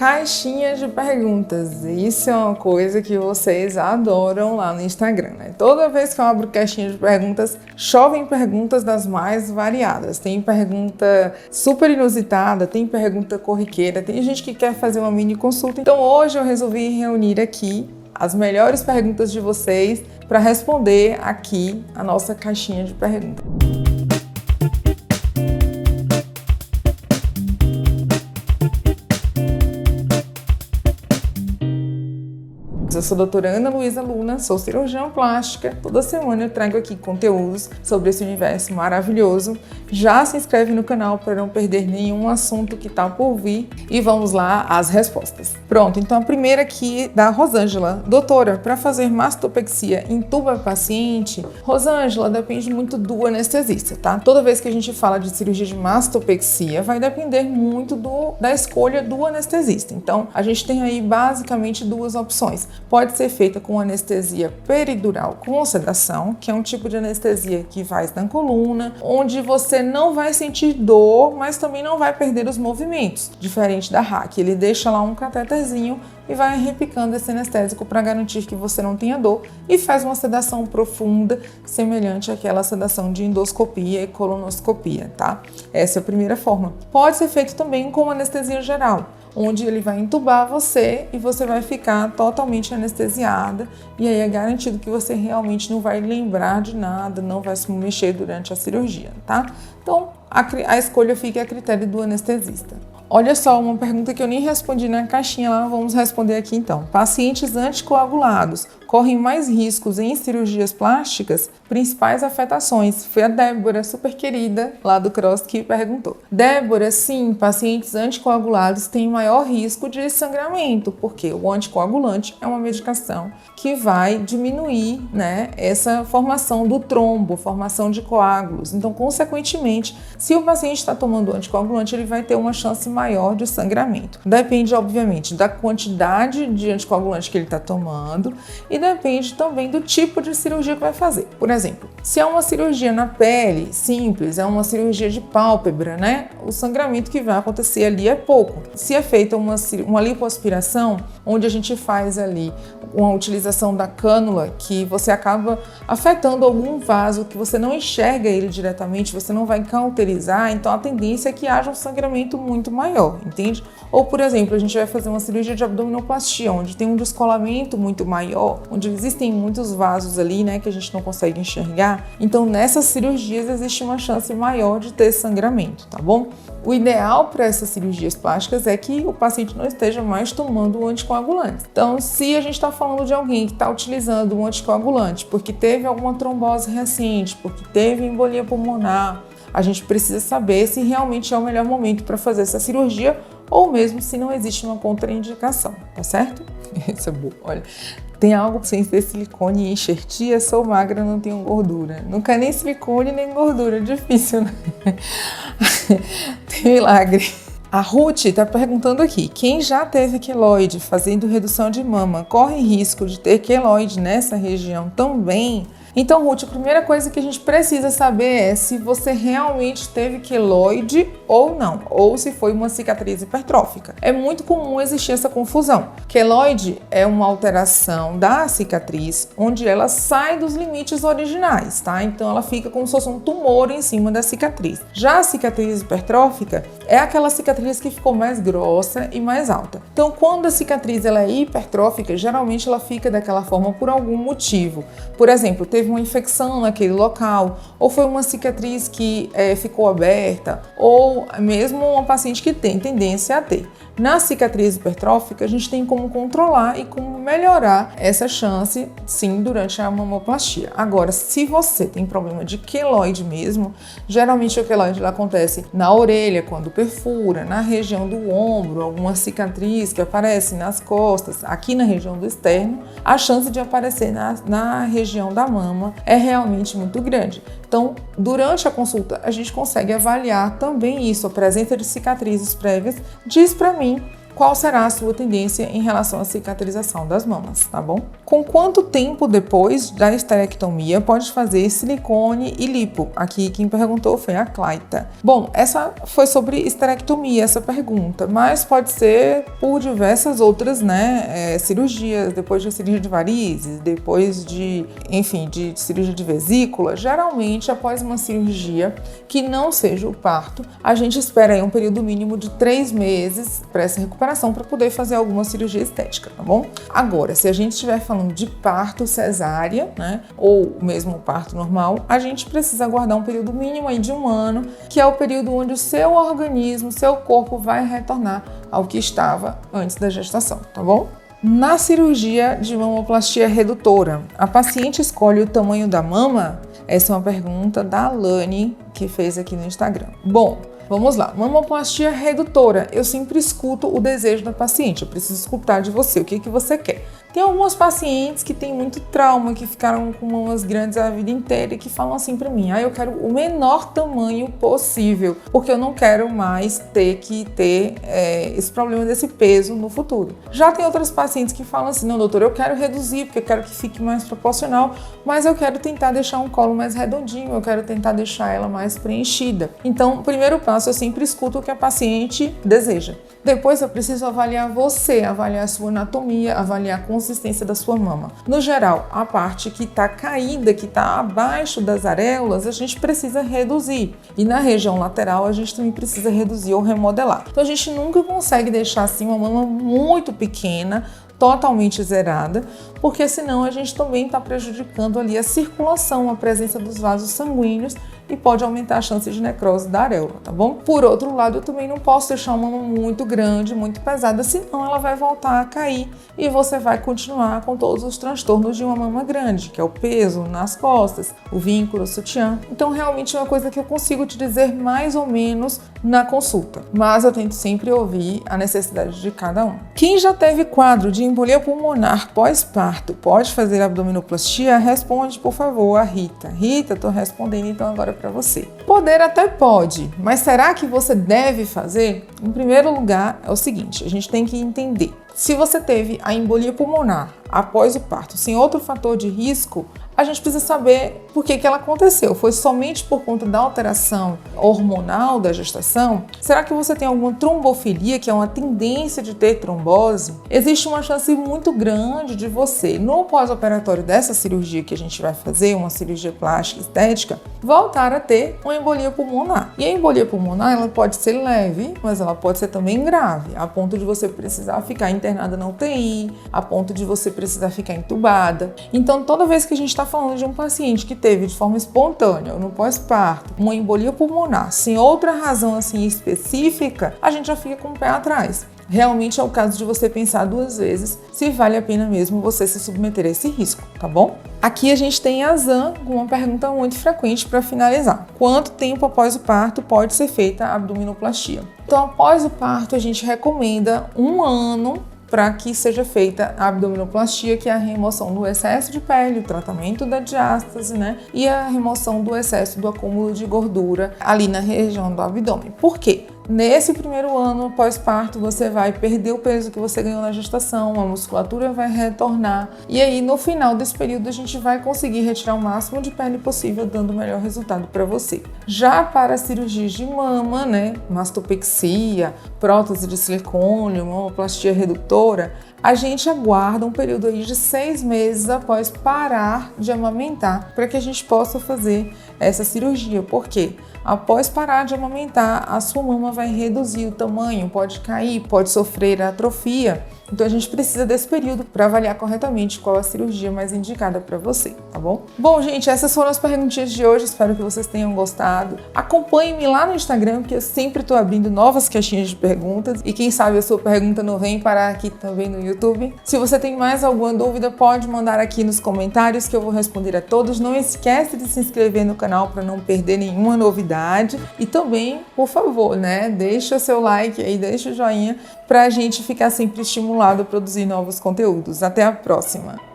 caixinha de perguntas. Isso é uma coisa que vocês adoram lá no Instagram, né? Toda vez que eu abro caixinha de perguntas, chovem perguntas das mais variadas. Tem pergunta super inusitada, tem pergunta corriqueira, tem gente que quer fazer uma mini consulta. Então hoje eu resolvi reunir aqui as melhores perguntas de vocês para responder aqui a nossa caixinha de perguntas. Eu sou a doutora Ana Luísa Luna, sou cirurgiã plástica. Toda semana eu trago aqui conteúdos sobre esse universo maravilhoso. Já se inscreve no canal para não perder nenhum assunto que está por vir. E vamos lá às respostas. Pronto, então a primeira aqui da Rosângela. Doutora, para fazer mastopexia, intuba paciente? Rosângela, depende muito do anestesista, tá? Toda vez que a gente fala de cirurgia de mastopexia, vai depender muito da escolha do anestesista. Então, a gente tem aí basicamente duas opções. Pode ser feita com anestesia peridural com sedação, que é um tipo de anestesia que faz na coluna, onde você não vai sentir dor, mas também não vai perder os movimentos, diferente da RAC. Ele deixa lá um cateterzinho e vai repicando esse anestésico para garantir que você não tenha dor e faz uma sedação profunda, semelhante àquela sedação de endoscopia e colonoscopia, tá? Essa é a primeira forma. Pode ser feito também com anestesia geral, onde ele vai entubar você e você vai ficar totalmente anestesiada, e aí é garantido que você realmente não vai lembrar de nada, não vai se mexer durante a cirurgia, tá? Então, a escolha fica a critério do anestesista. Olha só, uma pergunta que eu nem respondi na caixinha lá, vamos responder aqui então. Pacientes anticoagulados correm mais riscos em cirurgias plásticas? Principais afetações? Foi a Débora, super querida, lá do Cross, que perguntou. Débora, sim, pacientes anticoagulados têm maior risco de sangramento, porque o anticoagulante é uma medicação que vai diminuir, né, essa formação do trombo, formação de coágulos. Então, consequentemente, se o paciente está tomando anticoagulante, ele vai ter uma chance maior de sangramento. Depende, obviamente, da quantidade de anticoagulante que ele está tomando e depende também do tipo de cirurgia que vai fazer. Por exemplo, se é uma cirurgia na pele simples, é uma cirurgia de pálpebra, né? O sangramento que vai acontecer ali é pouco. Se é feita uma lipoaspiração, onde a gente faz ali uma utilização da cânula, que você acaba afetando algum vaso que você não enxerga ele diretamente, você não vai cauterizar, então a tendência é que haja um sangramento muito maior, entende? Ou, por exemplo, a gente vai fazer uma cirurgia de abdominoplastia, onde tem um descolamento muito maior, onde existem muitos vasos ali, né, que a gente não consegue enxergar. Então, nessas cirurgias existe uma chance maior de ter sangramento, tá bom? O ideal para essas cirurgias plásticas é que o paciente não esteja mais tomando o anticoagulante. Então, se a gente está falando de alguém que está utilizando um anticoagulante porque teve alguma trombose recente, porque teve embolia pulmonar, a gente precisa saber se realmente é o melhor momento para fazer essa cirurgia ou mesmo se não existe uma contraindicação, tá certo? Isso é bom. Olha, tem algo sem ser silicone e enxertia, sou magra, não tenho gordura. Nunca nem silicone nem gordura, difícil, né? Tem milagre. A Ruth está perguntando aqui, quem já teve queloide fazendo redução de mama corre risco de ter queloide nessa região também? Então, Ruth, a primeira coisa que a gente precisa saber é se você realmente teve queloide ou não, ou se foi uma cicatriz hipertrófica. É muito comum existir essa confusão. Queloide é uma alteração da cicatriz onde ela sai dos limites originais, tá? Então, ela fica como se fosse um tumor em cima da cicatriz. Já a cicatriz hipertrófica é aquela cicatriz que ficou mais grossa e mais alta. Então, quando a cicatriz ela é hipertrófica, geralmente ela fica daquela forma por algum motivo. Por exemplo, teve uma infecção naquele local, ou foi uma cicatriz que ficou aberta, ou mesmo uma paciente que tem tendência a ter. Na cicatriz hipertrófica, a gente tem como controlar e como melhorar essa chance, sim, durante a mamoplastia. Agora, se você tem problema de queloide mesmo, geralmente o queloide acontece na orelha, quando perfura, na região do ombro, alguma cicatriz que aparece nas costas, aqui na região do externo, a chance de aparecer na região da mama é realmente muito grande. Então, durante a consulta, a gente consegue avaliar também isso, a presença de cicatrizes prévias. Diz para mim qual será a sua tendência em relação à cicatrização das mamas, tá bom? Com quanto tempo depois da esterectomia pode fazer silicone e lipo? Aqui quem perguntou foi a Claita. Bom, essa foi sobre esterectomia, essa pergunta, mas pode ser por diversas outras, cirurgias, depois de cirurgia de varizes, depois de cirurgia de vesícula. Geralmente, após uma cirurgia que não seja o parto, a gente espera aí um período mínimo de 3 meses para essa recuperação para poder fazer alguma cirurgia estética, tá bom? Agora, se a gente estiver falando de parto cesárea, ou mesmo parto normal, a gente precisa aguardar um período mínimo aí de 1 ano, que é o período onde o seu organismo, seu corpo vai retornar ao que estava antes da gestação, tá bom? Na cirurgia de mamoplastia redutora, a paciente escolhe o tamanho da mama? Essa é uma pergunta da Alane, que fez aqui no Instagram. Bom, vamos lá. Mamoplastia redutora. Eu sempre escuto o desejo da paciente. Eu preciso escutar de você. O que você quer? Tem algumas pacientes que têm muito trauma, que ficaram com mamas grandes a vida inteira e que falam assim pra mim: eu quero o menor tamanho possível, porque eu não quero mais ter esse problema desse peso no futuro. Já tem outras pacientes que falam assim: não, doutor, eu quero reduzir, porque eu quero que fique mais proporcional, mas eu quero tentar deixar um colo mais redondinho, eu quero tentar deixar ela mais preenchida. Então, o primeiro passo, eu sempre escuto o que a paciente deseja. Depois eu preciso avaliar você, avaliar a sua anatomia, avaliar a consistência da sua mama. No geral, a parte que está caída, que está abaixo das areolas, a gente precisa reduzir. E na região lateral, a gente também precisa reduzir ou remodelar. Então a gente nunca consegue deixar assim uma mama muito pequena, totalmente zerada, porque senão a gente também está prejudicando ali a circulação, a presença dos vasos sanguíneos e pode aumentar a chance de necrose da areola, tá bom? Por outro lado, eu também não posso deixar uma mama muito grande, muito pesada, senão ela vai voltar a cair e você vai continuar com todos os transtornos de uma mama grande, que é o peso nas costas, o vínculo, o sutiã. Então, realmente é uma coisa que eu consigo te dizer mais ou menos na consulta, mas eu tento sempre ouvir a necessidade de cada um. Quem já teve quadro de embolia pulmonar pós-parto pode fazer abdominoplastia? Responde, por favor, a Rita. Rita, tô respondendo então agora para você. Poder até pode, mas será que você deve fazer? Em primeiro lugar, é o seguinte, a gente tem que entender. Se você teve a embolia pulmonar após o parto sem outro fator de risco, a gente precisa saber por que ela aconteceu. Foi somente por conta da alteração hormonal da gestação? Será que você tem alguma trombofilia, que é uma tendência de ter trombose? Existe uma chance muito grande de você, no pós-operatório dessa cirurgia que a gente vai fazer, uma cirurgia plástica estética, voltar a ter uma embolia pulmonar. E a embolia pulmonar, ela pode ser leve, mas ela pode ser também grave, a ponto de você precisar ficar internada na UTI, a ponto de você precisar ficar entubada. Então, toda vez que a gente está falando de um paciente que teve de forma espontânea ou no pós-parto uma embolia pulmonar sem outra razão assim específica, a gente já fica com o pé atrás. Realmente é o caso de você pensar 2 vezes se vale a pena mesmo você se submeter a esse risco, tá bom? Aqui a gente tem a Zan com uma pergunta muito frequente para finalizar. Quanto tempo após o parto pode ser feita a abdominoplastia? Então, após o parto, a gente recomenda 1 ano para que seja feita a abdominoplastia, que é a remoção do excesso de pele, o tratamento da diástase, e a remoção do excesso do acúmulo de gordura ali na região do abdômen. Por quê? Nesse primeiro ano pós-parto, você vai perder o peso que você ganhou na gestação, a musculatura vai retornar e aí no final desse período a gente vai conseguir retirar o máximo de pele possível, dando o melhor resultado para você. Já para cirurgias de mama, mastopexia, prótese de silicone, mamoplastia redutora, a gente aguarda um período aí de 6 meses após parar de amamentar para que a gente possa fazer essa cirurgia. Por quê? Após parar de amamentar, a sua mama vai reduzir o tamanho, pode cair, pode sofrer atrofia. Então a gente precisa desse período para avaliar corretamente qual a cirurgia mais indicada para você, tá bom? Bom, gente, essas foram as perguntinhas de hoje, espero que vocês tenham gostado. Acompanhe-me lá no Instagram, que eu sempre estou abrindo novas caixinhas de perguntas e quem sabe a sua pergunta não vem parar aqui também no YouTube. Se você tem mais alguma dúvida, pode mandar aqui nos comentários que eu vou responder a todos. Não esquece de se inscrever no canal para não perder nenhuma novidade e também, por favor, deixa o seu like aí, deixa o joinha para a gente ficar sempre estimulado a produzir novos conteúdos. Até a próxima!